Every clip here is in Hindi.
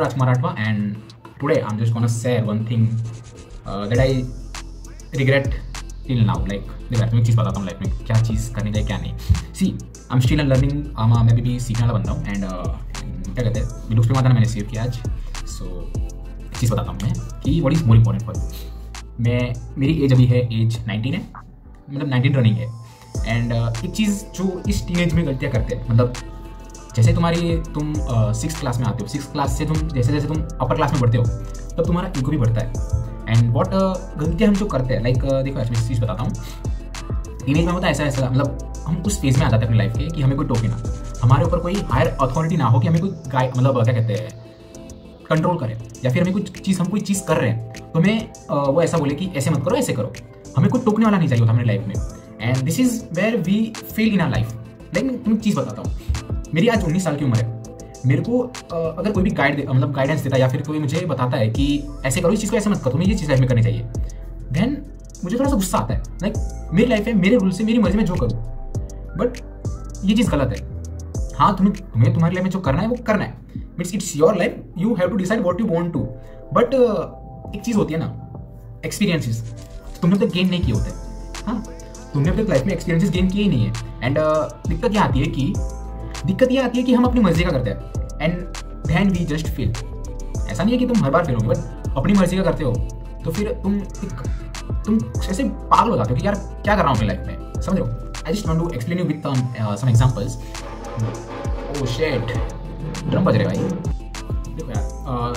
Rajkumar Rathwa, and today I'm just gonna share one thing that I regret till now. Like देखो मैं एक चीज़ बताता हूँ लाइफ में क्या चीज़ करनी चाहिए क्या नहीं. See, I'm still learning. मैं भी सीखने वाला बंदा हूँ एंड क्या कहते हैं वीडियोस पे मैंने सेव किया आज. सो एक चीज़ बताता हूँ मैं कि what is more important for मेरी एज अभी है एज 19 है, मतलब 19 रनिंग है. एंड एक चीज़ जो इस टीनेज में गलतियाँ करते हैं, मतलब जैसे तुम 6th क्लास में आते हो, 6th क्लास से तुम जैसे जैसे तुम अपर क्लास में बढ़ते हो तब तुम्हारा ईगो भी बढ़ता है. एंड वॉट गलतियाँ हम जो करते हैं, लाइक देखो मैं चीज़ बताता हूँ. टीनेज में होता है ऐसा मतलब हम उस फेज में आ जाते हैं अपनी लाइफ के कि हमें कोई टोके ना, हमारे ऊपर कोई हायर अथॉरिटी ना हो कि हमें कोई मतलब क्या कहते हैं कंट्रोल करे, या फिर हमें हम कोई चीज़ कर रहे हैं तो हमें वो ऐसा बोले कि ऐसे मत करो ऐसे करो. हमें कोई टोकने वाला नहीं चाहिए होता हमारी लाइफ में. And this is where we feel in our life. Like मैं तुम्हें चीज़ बताता हूँ. मेरी आज 19 साल की उम्र है. मेरे को अगर कोई भी गाइडेंस देता है या फिर कोई मुझे बताता है कि ऐसे करो, इस चीज़ को ऐसे मत करो, तुम्हें ये चीज़ लाइफ में करनी चाहिए, देन मुझे थोड़ा सा गुस्सा आता है. लाइक मेरी लाइफ है, मेरे रूल से मेरी मर्जी में जो करूँ, बट ये चीज़ गलत है. हाँ, तुम्हें तुम्हारी लाइफ में जो करना है वो करना है. Means it's your life, you have to decide what you want to. But एक चीज़ होती है ना, एक्सपीरियंसेस तुमने तो गेन नहीं किए होते. हाँ, तुमने अपनी लाइफ में एक्सपीरियंसेस गेन किए ही नहीं है. एंड दिक्कत ये आती है कि हम अपनी मर्जी का करते हैं and then we just fail. ऐसा नहीं है कि तुम हर बार फेल होगे, बट अपनी मर्जी का करते हो तो फिर तुम ऐसे पागल हो जाते हो कि यार क्या कर रहा हूँ अपनी लाइफ में, समझ रहे हो. I just want to explain you with some examples. Oh shit, drum बज रहे भाई. देखो यार,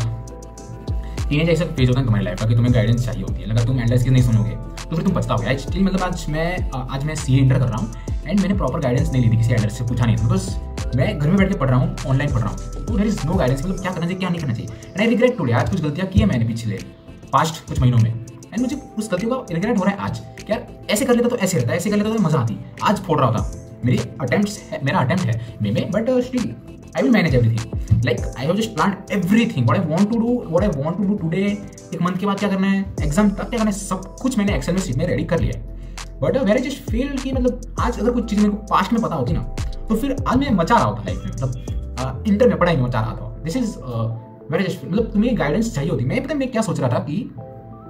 टीनेज ऐसा फेज होता है तुम्हारी लाइफ का कि तुम्हें गाइडेंस चाहिए होती है. अगर तुम एल्डर्स की नहीं सुनोगे तो फिर तुम पछताओगे. एक्चुअली मतलब आज मैं सीए इंटर कर रहा हूँ एंड मैंने प्रॉपर गाइडेंस नहीं ली थी, किसी एल्डर से पूछा नहीं था, बिकॉज मैं घर में बैठ के पढ़ रहा हूँ, ऑनलाइन पढ़ रहा हूँ, तो देयर इज नो गाइडेंस मतलब क्या करना चाहिए क्या नहीं करना चाहिए. And I regret today. आज कुछ गलतियाँ की है मैंने पिछले पास्ट कुछ महीनों में एंड मुझे उस गलतियों का रिग्रेट हो रहा है आज. यार ऐसे कर लेता तो ऐसे रहता, ऐसे कर लेता तो मजा आती. आज फोड़ रहा होता. मेरा अटेम्प्ट है मे में, but still I will manage everything. Like I have just planned everything. What I want to do today. एक मंथ के बाद क्या करना है, एग्जाम तक क्या करना है, सब कुछ मैंने एक्सेल में शीट में रेडी कर लिया है. But where I just feel कि मतलब आज अगर कुछ चीज़ मेरे को पास्ट में पता होती ना तो फिर आज मैं मचा रहा होता लाइफ में, मतलब इंटर में पढ़ाई में मचा रहा था. This is where I just मतलब तुम्हें गाइडेंस चाहिए होती. मैं क्या सोच रहा था कि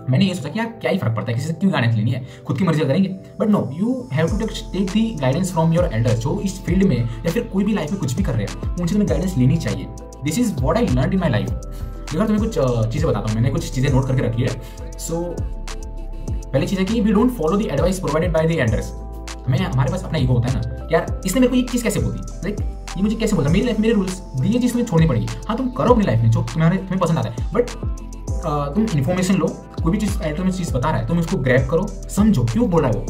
मैंने ये सोचा कि यार क्या ही फर्क पड़ता है, किसी से क्यों गाइडेंस लेनी है, खुद की मर्जी करेंगे. But no, you have to take the guidance from your elders, जो इस फील्ड में या फिर कोई भी लाइफ में कुछ भी कर रहे हैं उनसे तुम्हें गाइडेंस लेनी चाहिए. This is what I learn in my life. देखो तुम्हें कुछ चीज़ें बताता हूँ, मैंने कुछ चीज़ें नोट करके रखी है. सो पहली चीज़ है कि we don't follow the advice provided by the elders. हमारे पास अपना ईगो होता है ना, यार इसने मेरे को ये चीज़ कैसे बोली, लाइक ये मुझे कैसे बोलता, मेरी लाइफ मेरे रूल्स ये चीज़ तुम्हें छोड़नी पड़ेगी. हाँ, तुम करो अपनी लाइफ में जो तुम्हें पसंद आता है, बट तुम इन्फॉर्मेशन लो. कोई भी चीज़ एल्डर में चीज़ बता रहा है तुम उसको ग्रैब करो, समझो क्यों बोल रहा है वो,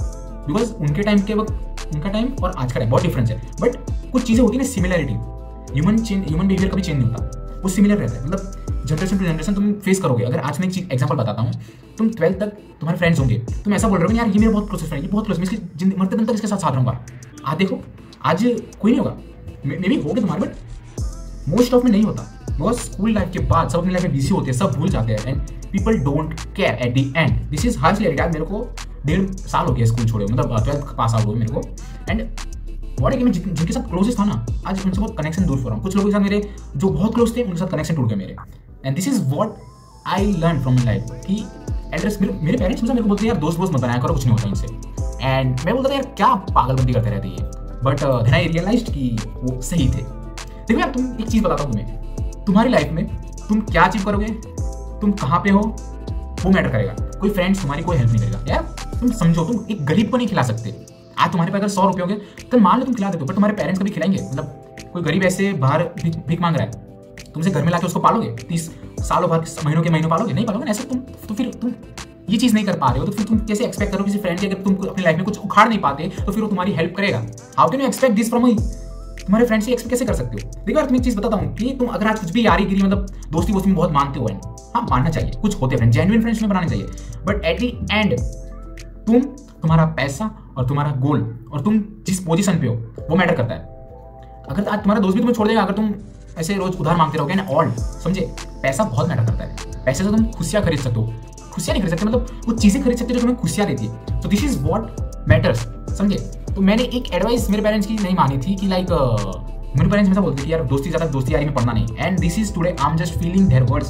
बिकॉज उनके टाइम के वक्त उनका टाइम और आज का टाइम बहुत डिफरेंस है. बट कुछ चीज़ें होती है ना सिमिलैरिटी. ह्यूमन बिहेवियर कभी चेंज नहीं होता, वो सिमिलर रहता है. मतलब जनरेशन टू जनरेशन तुम फेस करोगे. अगर आज मैं एक चीज़ एग्जांपल बताता हूँ, तुम 12th तक तुम्हारे फ्रेंड्स होंगे, तुम ऐसा बोल रहे हो यार ये मेरा बहुत क्लोज फ्रेंड, ये बहुत क्लोज, मैं इसकी मरते दम तक इसके साथ रहूँगा. आज देखो आज कोई नहीं होगा, मे भी होगा तुम्हारे, बट मोस्ट ऑफ में नहीं होता. बिकॉज स्कूल लाइफ के बाद सब अपनी लाइफ में बिजी होते हैं, सब भूल जाते हैं and people don't care at the end. This is harsh reality. मेरे को 1.5 साल हो गया स्कूल छोड़े, मतलब 12th पास आउट हुए मेरे को. एंड व्हाट है कि मैं जिनके साथ क्लोजेस्ट था ना, आज उनसे बहुत कनेक्शन दूर हो रहा हूँ. कुछ लोगों के साथ मेरे जो बहुत क्लोज थे उनके साथ कनेक्शन टूट गए मेरे. And this is what I learn from my life कि एड्रेस मेरे पेरेंट्स मेरे को बोलते हैं यार दोस्त वोस्त मत बनाया करो, कुछ नहीं होता इनसे. एंड मैं बोलता था यार क्या पागलबंदी करते रहते हैं, बट देन आई रियलाइज्ड कि वो सही थे. देखो यार तुम एक चीज़ बताता हूँ तुम्हें, तुम्हारी लाइफ में तुम क्या अचीव करोगे, तुम कहाँ पे हो, वो मैटर करेगा. कोई फ्रेंड्स तुम्हारी कोई हेल्प नहीं करेगा. यार तुम समझो, तुम एक गरीब को नहीं खिला सकते. आज तुम्हारे पास अगर 100 रुपये होंगे कल मान लो तुम खिला देते हो, बट तुम्हारे पेरेंट्स कभी खिलाएंगे. मतलब कोई गरीब ऐसे बाहर भीख मांग रहा है, तुमसे घर में लाके उसको पालोगे, 30 सालों भर महीनों के महीनों पालोगे, नहीं पालोगे ना. ऐसे तो फिर तुम ये चीज़ नहीं कर पा रहे हो तो फिर तुम कैसे एक्सपेक्ट करो किसी फ्रेंड की, अगर तुम अपनी लाइफ में कुछ उखाड़ नहीं पाते तो फिर वो तुम्हारी हेल्प करेगा. How can you expect this from तुम्हारे फ्रेंड्स से एक्सपेक्ट कैसे कर सकते हो. देखो यार तुम्हें एक चीज़ बताता हूँ कि तुम अगर आज कुछ भी यारी गिरी मतलब दोस्ती वोस्ती में बहुत मानते हो, हाँ मानना चाहिए, कुछ होते फ्रेंड जेन्युइन फ्रेंड्स में बनाने चाहिए, बट एट द एंड तुम्हारा पैसा और तुम्हारा गोल और तुम जिस पोजीशन पे हो वो मैटर करता है. अगर आज तुम्हारा दोस्त भी तुम्हें छोड़ देगा अगर तुम ऐसे रोज उधार मांगते रहोगे ना, ऑल समझे, पैसा बहुत मैटर करता है. पैसे से तुम खुशियाँ खरीद सकते हो, खुशियाँ नहीं खरीद सकते, मतलब वो चीज़ें खरीद सकते हो जो तुम्हें खुशियाँ देती है. तो दिस इज व्हाट मैटर्स, समझे. तो मैंने एक एडवाइस मेरे पेरेंट्स की नहीं मानी थी कि लाइक मेरे पेरेंट्स हमेशा बोलते कि यार दोस्ती ज़्यादा दोस्ती यारी में पढ़ना नहीं, and this is today I am just feeling their words,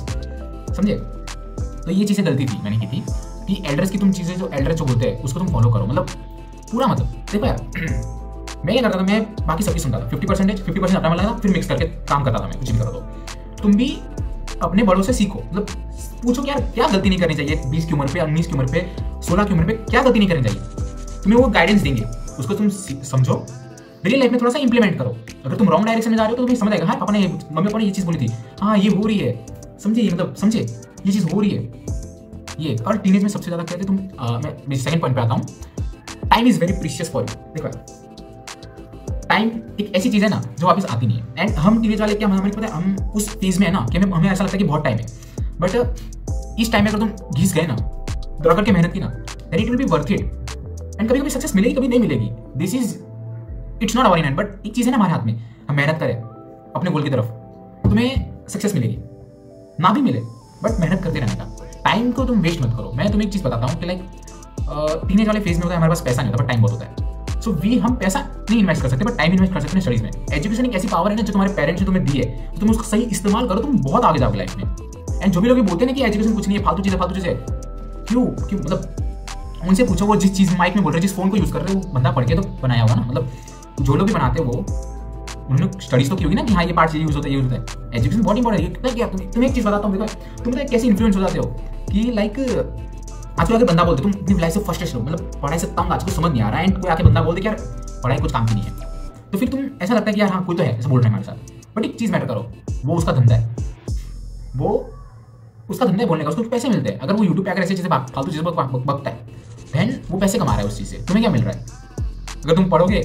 समझे। तो ये चीज़ें गलती थी मैंने की थी कि एल्डर्स की तुम चीज़ें जो एल्डर्स जो होते हैं उसको तुम फॉलो करो, मतलब पूरा मतलब देखो यार मैं क्या करता था, मैं बाकी सबकी सुनता था 50% अपना लगा, फिर मिक्स करके काम करता था मैं, कुछ भी करो। तो तुम भी अपने बड़ों से सीखो, मतलब पूछो कि यार क्या गलती नहीं करनी चाहिए 20 की उम्र पे, 19 की उम्र पे, 16 की उम्र पे क्या गलती नहीं करनी चाहिए, तुम्हें वो गाइडेंस देंगे, उसको तुम समझो, रियल लाइफ में थोड़ा सा इंप्लीमेंट करो। अगर तुम रॉन्ग डायरेक्शन में जा रहे हो तो तुम्हें समझ आएगा, हाँ पापा ने मम्मी पापा ने ये चीज़ बोली थी, हाँ ये हो रही है, समझे, मतलब समझे ये चीज़ हो रही है ये। और टीनेज में सबसे ज़्यादा कहते तुम मैं सेकंड पॉइंट पे आता हूँ, time is very precious for you. देखो टाइम एक ऐसी चीज़ है ना जो वापस आती नहीं है, एंड हम टीनेज वाले क्या हमें पता है, हम उस फेज में है ना कि हमें ऐसा लगता है कि बहुत टाइम है, बट इस टाइम में अगर तुम घिस गए ना, दौड़ करके मेहनत की ना, then it will be worth it, and कभी कभी सक्सेस मिलेगी कभी नहीं मिलेगी, this is it's not our in hand, but एक चीज़ है ना हमारे हाथ में, हम मेहनत करें अपने गोल की तरफ, तुम्हें सक्सेस मिलेगी, ना भी मिले बट मेहनत करते रहने का। टाइम को तुम वेस्ट मत करो। मैं तुम्हें एक चीज़ बताता हूँ कि लाइक टीनेज वाले फेज में होता है हमारे पास पैसा नहीं होता बट टाइम बहुत होता है, सो हम पैसा नहीं इन्वेस्ट कर सकते बट टाइम इन्वेस्ट कर सकते हैं स्टडीज में। एजुकेशन एक ऐसी पावर है ना जो तुम्हारे पेरेंट्स ने तुम्हें दी है, तो तुम उसका सही इस्तेमाल करो, तुम बहुत आगे जाओगे लाइफ में। एंड जो भी लोग बोलते हैं ना कि एजुकेशन कुछ नहीं है, फालतू चीज़ें, क्यों मतलब उनसे पूछो, वो जिस चीज़ माइक में बोल रहे हैं, जिस फोन को यूज़ कर रहे हैं, वो बंदा पढ़ के तो बनाया होगा ना, मतलब जो लोग भी बनाते हैं वो उन्होंने स्टडीज तो की होगी ना कि हाँ ये पार्ट ये यूज होता है, एजुकेशन बहुत इंपॉर्टेंट है। क्या तुम्हें एक चीज़ बताता हूँ, देखो तुम कैसे इन्फ्लुएंस हो जाते हो कि लाइक आजकल आके बंदा बोलते तुम अपनी लाइफ से फर्स्टेस्ट हो, मतलब पढ़ाई से तंग आजकल समझ नहीं आ रहा है, एंड कोई आके बंदा बोलते कि यार पढ़ाई कुछ काम की नहीं है, तो फिर तुम ऐसा लगता है कि यार हाँ कोई तो है ऐसा बोल रहे हैं हमारे साथ, बट एक चीज़ मैटर करो, वो उसका धंधा है, वो उसका धंधा है बोलने का, उसको पैसे मिलते हैं। अगर वो यूट्यूब पे आकर ऐसी चीज़ें फालतू चीज़ें बकता है, देन वो पैसे कमा रहा है उस चीज़ से, तुम्हें क्या मिल रहा है। अगर तुम पढ़ोगे,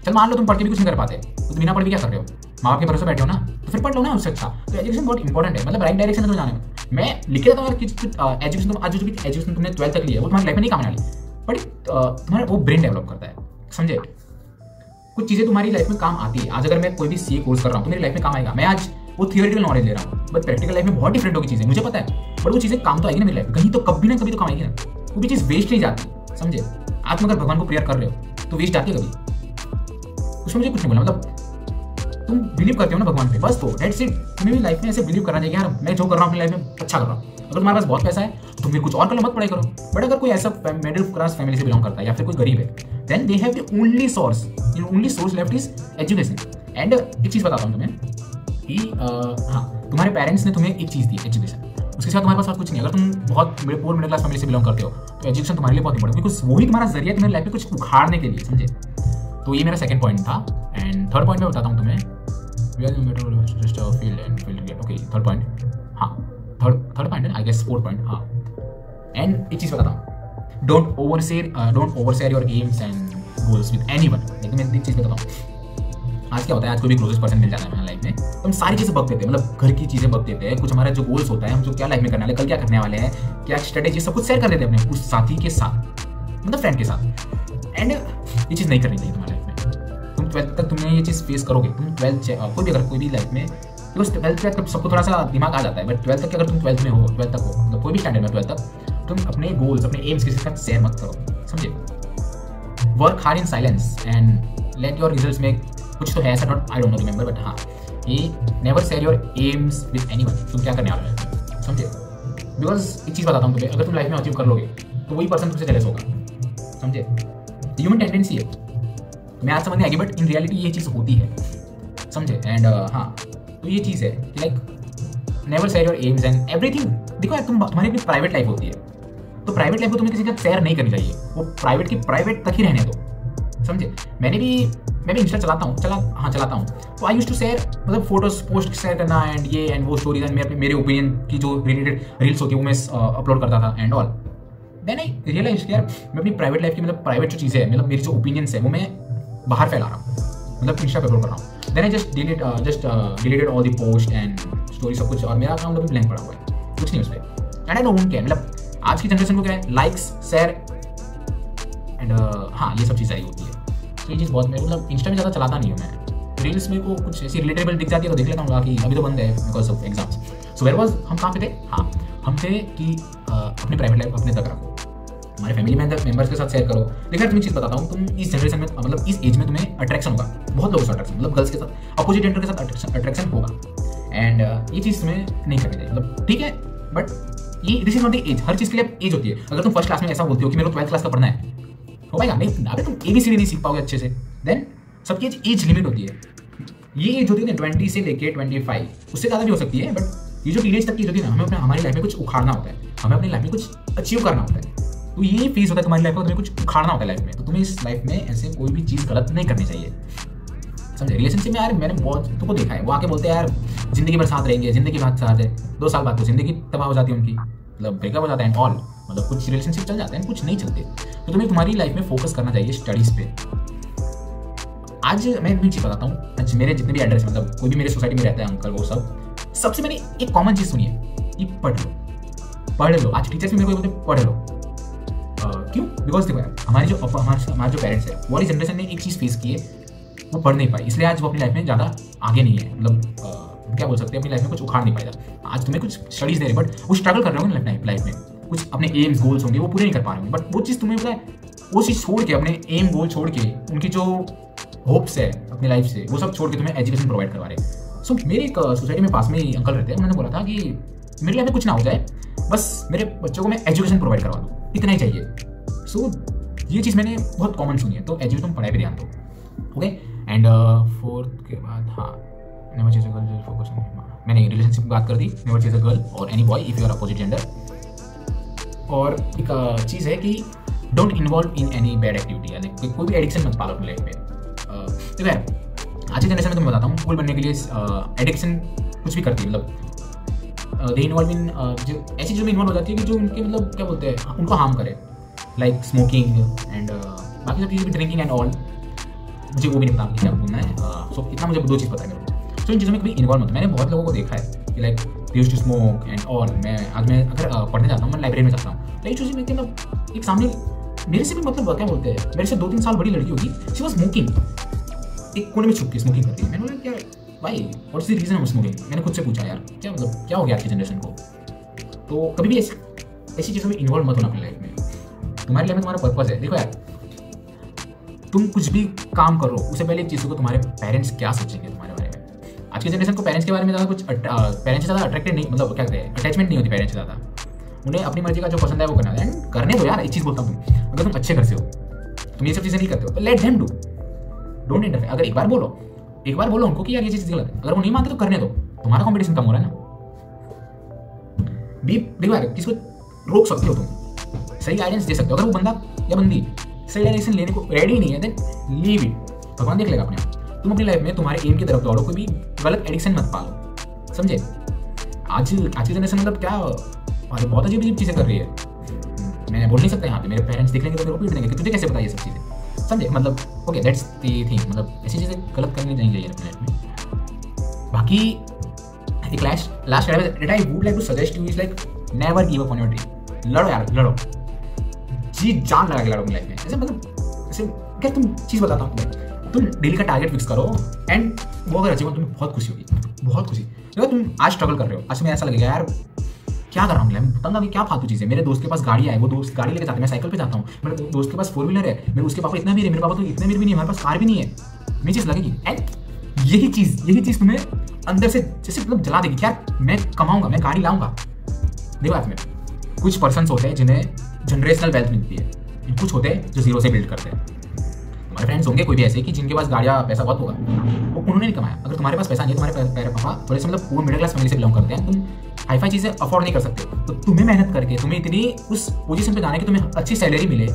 चल मान लो तुम पढ़ के भी कुछ नहीं कर पाते, तो तुम बिना पढ़ के क्या कर रहे हो, माँ बाप के भरोसे बैठे हो ना, तो फिर पढ़ लो ना उससे अच्छा। तो एजुकेशन बहुत इंपॉर्टेंट है, मतलब राइट डायरेक्शन में तो जाने में। मैं लिख रहा था कि एजुकेशन तुम आज जो भी एजुकेशन तुमने 12th तक लिया है वो तुम्हारी लाइफ में नहीं काम आने वाली, बट तुम्हारा वो ब्रेन डेवलप करता है, समझे। कुछ चीज़ें तुम्हारी लाइफ में काम आती है। आज अगर मैं कोई भी सीए कोर्स कर रहा हूँ तो मेरी लाइफ में काम आएगा, मैं आज वो थियोरेटिकल नॉलेज ले रहा हूँ, बट प्रैक्टिकल लाइफ में बहुत डिफरेंट होगी चीज़ें, मुझे पता है, बट वो चीज़ें काम तो आएगी ना मेरी लाइफ में, कहीं तो कभी ना कभी तो काम आएगी ना, वो भी चीज़ वेस्ट नहीं जाती, समझे। आज तुम अगर भगवान को प्रेयर कर रहे हो तो वेस्ट जाती है कभी, उसमें मुझे कुछ नहीं बोला, मतलब तुम बिलीव करते हो ना भगवान पे, बस तो दैट्स इट। तुम्हें भी लाइफ में ऐसे बिलीव करना चाहिए यार मैं जो कर रहा हूँ अपनी लाइफ में अच्छा कर रहा हूँ। अगर तुम्हारे पास बहुत पैसा है तो तुम फिर कुछ और कर लो, मत पढ़ाई करो। बट अगर कोई ऐसा मिडिल क्लास फैमिली से बिलोंग करता है या फिर कोई गरीब है, then they have the only source left is education. And एक चीज़ बताता हूँ तुम्हें कि हाँ तुम्हारे पेरेंट्स ने तुम्हें एक चीज़ दी एजुकेशन, उसके साथ तुम्हारे पास और कुछ नहीं। अगर तुम बहुत पुअर मिडिल क्लास फैमिली से बिलोंग करते हो तो एजुकेशन तुम्हारे लिए बहुत इंपॉर्टेंट, बिकॉज वही तुम्हारा जरिया तुम्हारी लाइफ में कुछ उखाड़ने के लिए, समझे। तो ये मेरा सेकंड पॉइंट था। एंड थर्ड पॉइंट मैं बताता हूँ तुम्हें, ओके थर्ड पॉइंट, हाँ थर्ड पॉइंट है आई गेस, फोर्थ पॉइंट, हाँ। एंड एक चीज़ बताता हूँ, don't overshare your aims and goals with anyone. लेकिन मैं एक चीज़ बताता हूँ, आज क्या होता है, आज कोई भी क्लोजेस्ट पर्सन मिल जाता है हमारी लाइफ में तो हम सारी चीज़ें बक देते हैं, मतलब घर की चीज़ें बक देते हैं, कुछ हमारा जो गोल्स होता है, हम जो क्या लाइफ में करने वाले, कल क्या करने वाले हैं, क्या स्ट्रेटेजी, सब कुछ शेयर कर देते हैं अपने उस साथी के साथ, मतलब फ्रेंड के साथ। एंड ये चीज़ नहीं करनी चाहिए तुम्हारी लाइफ में। तुम 12th तक तुमने ये चीज़ फेस करोगे, तुम 12th कोई भी लाइफ में, बिकॉज 12th तक सबको थोड़ा सा दिमाग आ जाता है, बट 12th तक अगर तुम 12th में हो, 12th तक हो, मतलब कोई भी स्टैंडर्ड में 12th तक, तुम अपने गोल्स अपने एम्स किसी के साथ शेयर मत करो, समझे। Work hard in silence and let your results में कुछ तो है ऐसा, not I don't know remember, but हाँ ये never share your AIIMS with anyone. तुम क्या करने वाले हो, समझे। बिकॉज एक चीज़ बताता हूँ तुम्हें, अगर तुम लाइफ में अचीव कर लोगे तो वही पर्सन तुमसे जेलस होगा, समझे। ह्यूमन टेंडेंसी है, मैं आज समझ नहीं आएगी, बट इन रियलिटी ये चीज़ होती है, समझे। एंड हाँ तो ये चीज़ है कि like never share your aims and everything. देखो यार तुम्हारी अपनी प्राइवेट लाइफ होती है, तो प्राइवेट लाइफ को तुम्हें किसी के साथ शेयर नहीं करनी चाहिए, वो प्राइवेट की प्राइवेट तक ही रहने दो, समझे। मैं भी इंस्टा चलाता हूँ, तो आई यूज टू शेयर, मतलब फोटोज पोस्ट शेयर करना एंड वो स्टोरीज एंड मेरे ओपिनियन की जो रिलेटेड रील्स होती है वो मैं अपलोड करता था and all. Then I realize यार मैं अपनी प्राइवेट लाइफ की, मतलब प्राइवेट जो चीज़ें है, मतलब मेरी जो ओपिनियंस है वो मैं बाहर फैला रहा हूँ, मतलब इंस्टा पे अपलोड कर रहा हूँ। Then I just deleted all the post and story सब कुछ, और मेरा अकाउंट अभी ब्लैंक पड़ा हुआ है, कुछ नहीं उस पर। And I know one can, मतलब आज की जनरेशन को क्या है, लाइक्स शेयर एंड हाँ ये सब चीज़ चाहिए होती है। तो ये चीज़ बहुत, मैं मतलब इंस्टा में ज़्यादा चलाता नहीं हूँ मैं, रील्स मेरे को कुछ ऐसी रिलेटेबल दिख जाती है तो देख लेता हूँ, बाकी अभी तो बंद है because of exams. So where was, हम कहाँ पे थे, हाँ हम थे कि अपनी प्राइवेट लाइफ अपने तक रखो, तुम्हारे फैमिली मेंबर्स के साथ शेयर करो। देखो यार, तुम्हें चीज़ बताता हूँ, तुम इस जनरेशन में मतलब इस एज में तुम्हें अट्रैक्शन होगा, बहुत लोगों से अट्रैक्शन, मतलब गर्ल्स के साथ, अपोजिट जेंडर के साथ अट्रैक्शन होगा। एंड ये चीज़ तुम्हें नहीं करनी चाहिए, मतलब ठीक है, बट ये this is not the age. हर चीज़ के लिए एज होती है। अगर तुम फर्स्ट क्लास में ऐसा बोलते हो कि मेरे को 12th क्लास का पढ़ना है, हो पाएगा नहीं? अगर तुम ABCD नहीं सीख पाओगे अच्छे से, देन सबकी एज लिमिट होती है। ये एज होती है ना 20 से लेके 25, उससे ज़्यादा भी हो सकती है, बट ये जो टीनेज तक की होती है ना, हमें अपने हमारी लाइफ में कुछ उखाड़ना होता है, हमें अपनी लाइफ में कुछ अचीव करना होता है। तो ये फेज होता है तुम्हारी लाइफ में, तुम्हें कुछ उखाड़ना होता है लाइफ में। तो तुम्हें इस लाइफ में ऐसे कोई भी चीज़ गलत नहीं करनी चाहिए, समझे? रिलेशनशिप में यार मैंने बहुत तुमको देखा है, वो आके बोलते हैं यार जिंदगी भर साथ रहेंगे, जिंदगी भर साथ है, 2 साल बाद तो जिंदगी तबाह हो जाती है उनकी, मतलब ब्रेकअप हो जाता है एंड ऑल। मतलब कुछ रिलेशनशिप चल जाते हैं, कुछ नहीं चलते। तो तुम्हें तुम्हारी लाइफ में फोकस करना चाहिए स्टडीज़ पे। आज मैं एक चीज़ बताता हूँ, आज मेरे जितने भी एड्रेस, मतलब कोई भी मेरे सोसाइटी में रहता है अंकल, वो सबसे मैंने एक कॉमन चीज़ सुनी है कि पढ़ लो। आज टीचर्स भी मेरे को बोलते पढ़ लो। क्यों? बिकॉज देखो यार, हमारे जो पेरेंट्स है, वो वाली जनरेशन ने एक चीज़ फेस की है, वो पढ़ नहीं पाई, इसलिए आज वो अपनी लाइफ में ज़्यादा आगे नहीं है। मतलब क्या बोल सकते हैं, अपनी लाइफ में कुछ उखाड़ नहीं पाएगा। आज तुम्हें कुछ स्टडीज़ दे रहे, बट वो स्ट्रगल कर रहे होंगे लाइफ में, कुछ अपने एम्स गोल्स होंगे वो पूरे नहीं कर पा रहे होंगे, बट वो चीज़ तुम्हें पता है, वो चीज़ छोड़ के, अपने एम गोल छोड़ के, उनकी जो होप्स है अपनी लाइफ से, वो सब छोड़ के तुम्हें एजुकेशन प्रोवाइड करवा रहे। सो मेरे एक सोसाइटी में पास में ही अंकल रहते हैं, उन्होंने बोला था कि मेरी लाइफ में कुछ ना हो जाए, बस मेरे बच्चों को मैं एजुकेशन प्रोवाइड करवा दूँ, इतना ही चाहिए। सो ये चीज़ मैंने बहुत कॉमन सुनी है। तो एजुकेशन पढ़ाई पर ध्यान दो, ओके। एंड 4th के बाद, हाँ, never chase a girl just focus on, मैंने रिलेशनशिप की बात कर दी, नेवर चेज अ गर्ल और any boy if you are opposite gender. और एक चीज़ है कि don't involve in any bad activity, यानी कोई भी एडिक्शन मत पालो अपनी लाइफ में। देखो यार, आज की जनरेशन में तुम्हें बताता हूँ, कूल बनने के लिए एडिक्शन कुछ भी करती है, मतलब दे इन्वॉल्व इन जो ऐसी चीज़ों में इन्वॉल्व हो जाती है कि जो उनके मतलब क्या बोलते हैं, उनको हार्म करे, लाइक स्मोकिंग एंड बाकी सब चीज़ें भी, ड्रिंकिंग एंड ऑल। मुझे वो भी नहीं पता कि क्या बोलना है। सो इतना मुझे 2 चीज़ पता है मेरे को। सो इन चीज़ों में कभी इन्वॉल्व मत। मैंने बहुत लोगों को देखा है कि like they used to smoke and all. मैं अगर पढ़ने जाता हूँ, मैं लाइब्रेरी में जाता हूँ, तो ये चीज़ में मतलब एक सामने मेरे से भी मतलब क्या बोलते हैं, मेरे से 2-3 साल बड़ी लड़की होगी, शी वाज स्मोकिंग, एक कोने में छुप के स्मोकिंग करती है। मैंने बोला क्या भाई, what's the reason of smoking? मैंने खुद से पूछा यार, क्या मतलब क्या हो गया आज की जनरेशन को? तो कभी भी ऐसी चीज़ों में इन्वॉल्व मत होना अपनी लाइफ में। तुम्हारी लाइफ में तुम्हारा पर्पस है। देखो यार, तुम कुछ भी काम करो, उससे पहले एक चीज़ को तुम्हारे पेरेंट्स क्या सोचेंगे तुम्हारे बारे में। आज की जनरेशन को पेरेंट्स के बारे में ज़्यादा कुछ पेरेंट्स से ज़्यादा अट्रैक्टेड नहीं, मतलब क्या कहते हैं, अटैचमेंट नहीं होती पेरेंट्स से ज़्यादा। उन्हें अपनी मर्जी का जो पसंद है वो करना है, एंड करने दो यार। एक चीज़ बोलता हूँ, अगर तुम अच्छे घर से हो, तुम ये सब चीज़ें नहीं करते हो, तो let them do, don't interfere. अगर एक बार बोलो उनको कि यार ये चीज़ गलत है, अगर वो नहीं मानते तो करने दो, तुम्हारा कंपटीशन कम हो रहा है ना। देखो यार, किसको रोक सकते हो तुम, सही गाइडेंस दे सकते हो। अगर वो बंदा या बंदी सही डायरेक्शन लेने को रेडी नहीं है, देन लीव इट, भगवान देख लेगा अपने आप। तुम अपनी लाइफ में तुम्हारे एम की तरफ दौड़ो, कोई भी गलत एडिक्शन मत पालो, समझे? आज की जनरेशन मतलब क्या, अरे बहुत अजीब चीज़ें कर रही है। मैं बोल नहीं सकता यहाँ पे, मेरे पेरेंट्स देख लेंगे तो मेरे को पीट देंगे कि तुझे कैसे पता ये सब चीज़ें, समझे? मतलब ओके, दैट्स द थिंग, मतलब ऐसी चीज़ें गलत करनी नहीं चाहिए अपनी लाइफ में। बाकी एक last that I would like to suggest you is like never give up on your dream. लड़ो यार, लड़ो, जी जान लगा के लड़ो अपनी लाइफ में। ऐसे मतलब ऐसे क्या, तुम चीज़ बताता हूँ तुम्हें, तुम डेली का टारगेट फिक्स करो, एंड वो अगर अचीव हो तुम्हें बहुत खुशी होगी, बहुत खुशी। अगर तुम आज स्ट्रगल कर रहे हो, आज तुम्हें ऐसा लगेगा यार क्या कर रहा हूँ मैं बताऊँगा कि क्या फालतू चीज़ है। मेरे दोस्त के पास गाड़ी है, वो दोस्त गाड़ी लेके जाता है, मैं साइकिल पे जाता हूँ। मेरे दोस्त के पास 4 व्हीलर है, मेरे उसके पापा इतना भी है, मेरे पापा तो इतने भी नहीं है, हमारे पास कार भी नहीं है। ये चीज़ लगेगी, एंड यही चीज़ तुम्हें अंदर से जैसे मतलब जला देगी कि यार मैं कमाऊंगा, मैं गाड़ी लाऊंगा। देखो बात में कुछ पर्सन्स होते हैं जिन्हें जनरेशनल वेल्थ मिलती है, कुछ होते हैं जो जीरो से बिल्ड करते हैं। तुम्हारे फ्रेंड्स होंगे कोई भी ऐसे कि जिनके पास गाड़ियाँ पैसा बहुत होगा, वो उन्होंने नहीं कमाया। अगर तुम्हारे पास पैसा नहीं है, तुम्हारे पापा थोड़े से मतलब पूरे मिडिल क्लास फैमिली से बिलोंग करते हैं, तुम हाई-फाई चीज़ें अफोर्ड नहीं कर सकते, तो तुम्हें मेहनत करके तुम्हें इतनी उस पोजीशन पे जाने की, तुम्हें अच्छी सैलरी मिले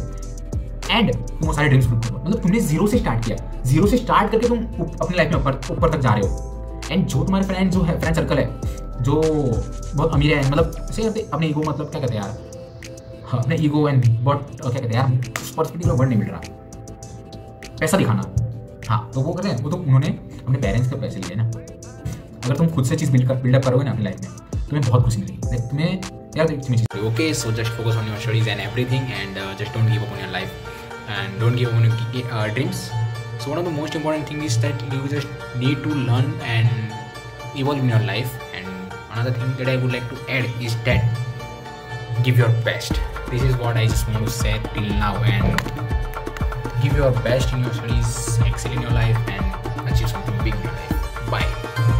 एंड तुम वो सारे ड्रीम्स पूरे करो। मतलब तुमने जीरो से स्टार्ट किया, जीरो से स्टार्ट करके तुम अपनी लाइफ में ऊपर तक जा रहे हो। एंड जो तुम्हारे फ्रेंड सर्कल है जो बहुत अमीर है, मतलब ऐसे अपने ईगो, मतलब क्या कहते हैं यार, हाँ, अपने ईगो एंड बहुत क्या कहते हैं यार, उस पर्सपेक्टिव का वर्ड नहीं मिल रहा, पैसा दिखाना, हाँ, तो वो कहते हैं, वो तो उन्होंने अपने पेरेंट्स के पैसे लिए ना। अगर तुम खुद से चीज़ बिल्डअप करोगे ना अपनी लाइफ में, तुम्हें बहुत खुशी मिलेगी। तुम्हें यार okay, so just focus on your studies and everything, and just don't give up on your life and don't give up on your dreams. So one of the most important thing is that you just need to learn and evolve in your life. And another thing that I would like to add is that give your best. This is what I just want to say till now, and give your best in your studies, excel in your life, and achieve something big in your life. Bye.